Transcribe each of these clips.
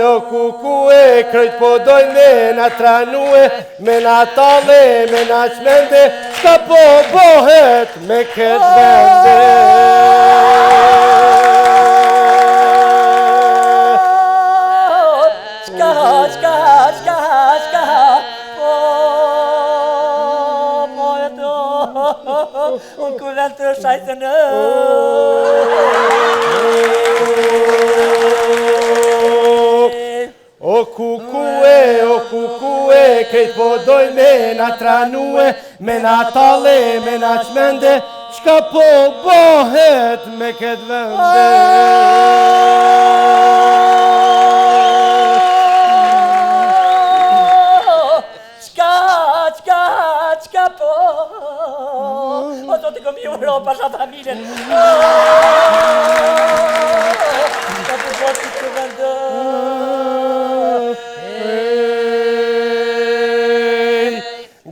O kukue, krejt po dojnë me na tranue, me na tale, me na qmende, ka po bohet me këtë vende. Unë kuvend të shajtë në O kukue, krejt po dojnë me na tranue, me na tale, me na qmende, qka po bohet me këtë vende. Qka po O të të këmi Europa sa familjen Ka të botë të vendë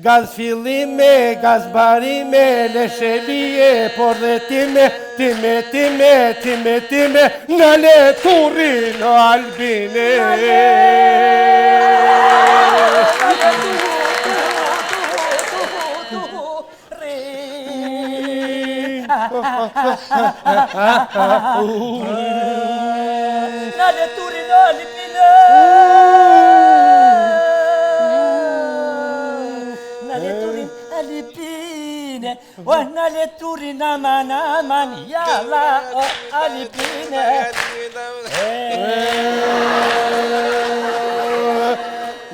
Gaz fillime, gaz barime, leshelije, por dhe time, në leturi në Albine. Në leturi në Albine. O në leturi në man, jala o Alipine.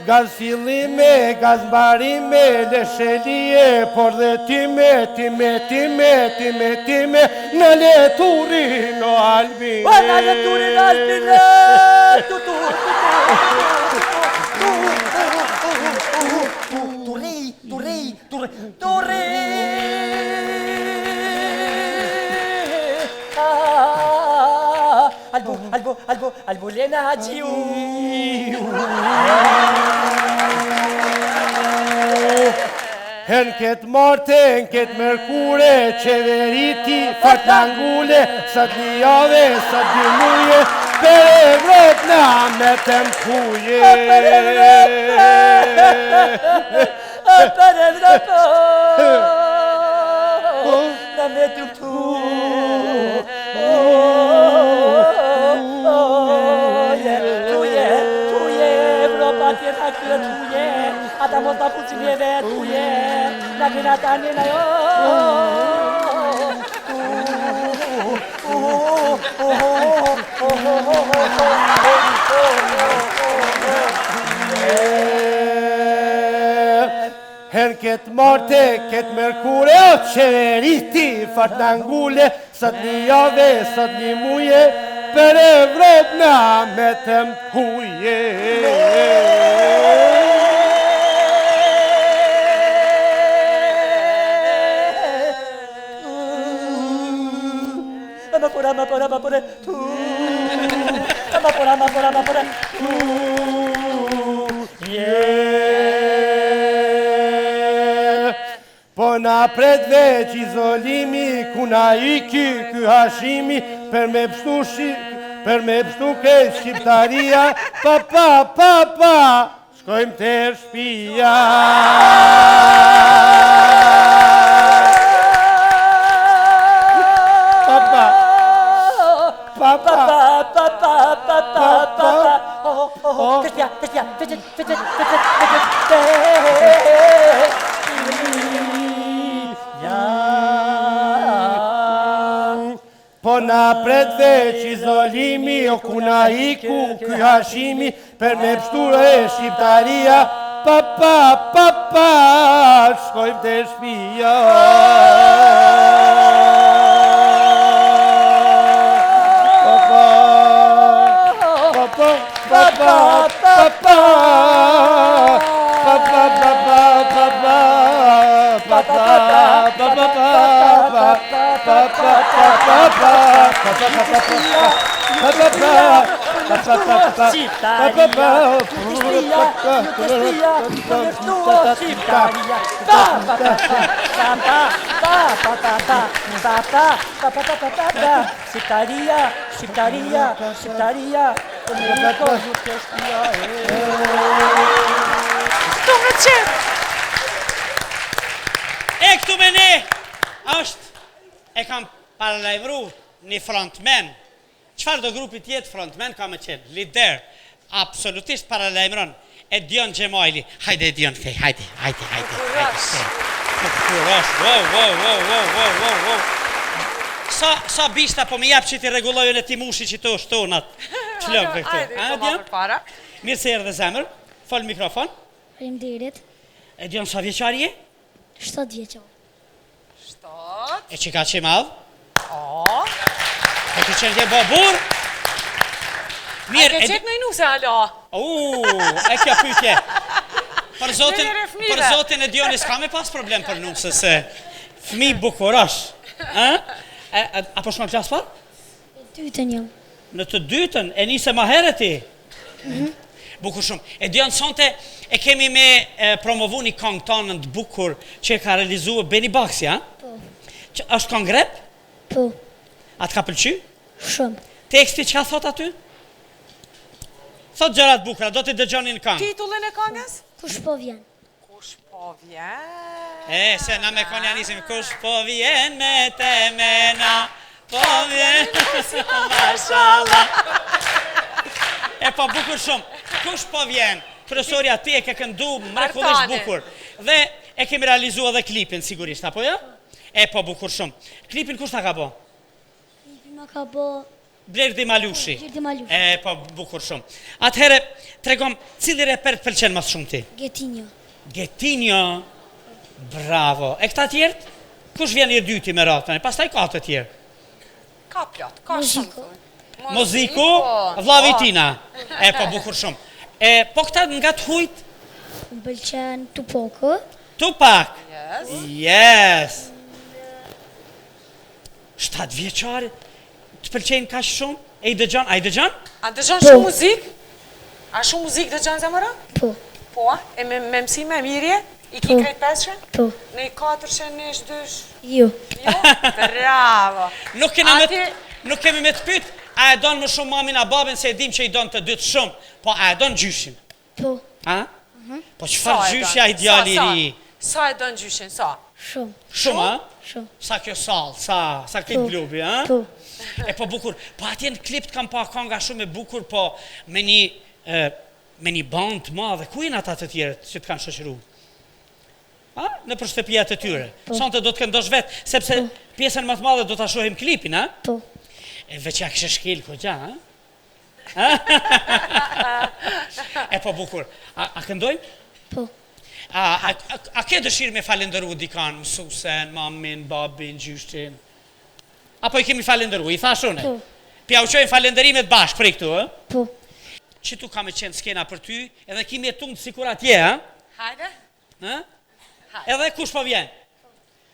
Gaz fillime, gaz barime, leshelije, por dhe time, në leturi në Albine. O në leturi në Albine. Turi. Albo Lena Hajiu. Hen ket marte, hen ket mërkure, qeveriti fatlangule, sot një jave, sot një muje, per Evropë në me të mpuje. Per Evropë në me të Ata mos ta puțineve tu e, la vina ta nena yo. Her ket marte, ket mërkure, o qeveriti fatlangule, sot një jave, sot një muje, per Evropë na me të mpuje. Vapore, tu Po na pret veç izolimi, ku na iki ky Hashimi, për me pështu krejt shqiptaria, pa, shkojmë te shtëpia. Po na pret veç izolimi, o ku na iku ky Hashimi, për me pështu shqiptaria, pa, shkojmë te shtëpia. E këtu me ne është, e kam paralajmëru një frontman. Qëfar do grupi tjetë frontman ka me qenë? Lider, absolutisht paralajmëron. Edion Gjemajli. Hajde Edion, kej, hajde. Wow. Sa bishta po me japë që ti regulojën e ti mushi që të shtonat. Qlëm për këtu. Edion? Mirë se erë dhe zemër. Fol mikrofon. Faleminderit. Edion, sa vjeqar je? 7 vjeqar. E që ka që madhë? E që qenë je babur? Mirë, ke qetë në inuse, alo? E kjo pytje. Për zotin e Dionis ka me pas problem për nusë, se fmi bukurash. Apo shkon klasë par? Në dytën jam. Në të dytën, e nise ma herë ti? Bukur shumë. E Dion, sonte e kemi me promovu një këngë tonë të bukur që e ka realizuar Beni Baksi, ha? Po. Është këngë rap? Po. A të ka pëlqy? Shumë. Teksti që ka thot aty? Thot gjërat bukra, do të dëgjoni në këngë. Titullin e këngës? Kush po vjen? Kush po vjen? Se na me konja nisim, kush po vjen me te mena, po vjen, mashallah. E po bukur shumë, kush po vjen? Profesori ati e ke këndu mrekullisht bukur. Dhe e kemi realizua dhe klipin, sigurisht, apo jo? E po bukur shumë. Klipin kush ta ka bo? Klipin ma ka bo... Blerdi Malushi. Blerdi Malushi. E po bukur shumë. Atëhere, tregom, cili reper të pëlqen mas shumë ti? Getinjo. Getinjo, bravo. E këta tjertë? Kush vjen i dyti me ratën? Pastaj ka të tjerë. Ka plot, ka shumë. Moziku, Vlavitina. E po bukur shumë. Po këta nga të hujt? Më pëlqen Tupoko. Tupak. Yes. 7 vjeqare. Të pëlqen ka shumë? E i dëgjon? A i dëgjon? A dëgjon shumë muzik? A shumë muzik dëgjon zemëra? Po. Po, e me mësime mirje? I ki krejt 500? Po. Në i 400, në ish 2? Jo. Bravo. Nuk kemi me të pyt, a e donë më shumë mamin a babin se e dim që i donë të dytë shumë, po a e donë gjyshin? Po. A? Po qëfar gjyshja ideali ri? Sa e donë gjyshin, sa? Shumë. Shumë, a? Shumë. Sa kjo salë, sa këtë blubi, a? Po. E po bukur, po atje në klip të kam pa kanga shumë e bukur, po me një band të madhe, ku jenë ata të tjere që të kanë shoqëru? Në përshtëpia të tyre. Sonte do të këndosh vetë, sepse pjesën më të madhe do të shohim klipin, a? Po. E veç ja kështë shkel këgja, a? E po bukur, a këndojmë? Po. A ke dëshirë me falenderu dikan, mësusen, mamin, babin, gjyshtin? Apo i kemi falenderu, i thashune? Po. Pja u qojnë falenderimet bashkë për i këtu, e? Po. Që tu ka me qenë skena për ty, edhe kimi e tungë sikur atje, a? Hajde. Edhe kush po vjen?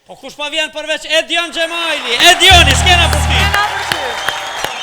Po kush po vjen përveç Edion Gjemajli? Edioni, skena për ty! Skena për ty!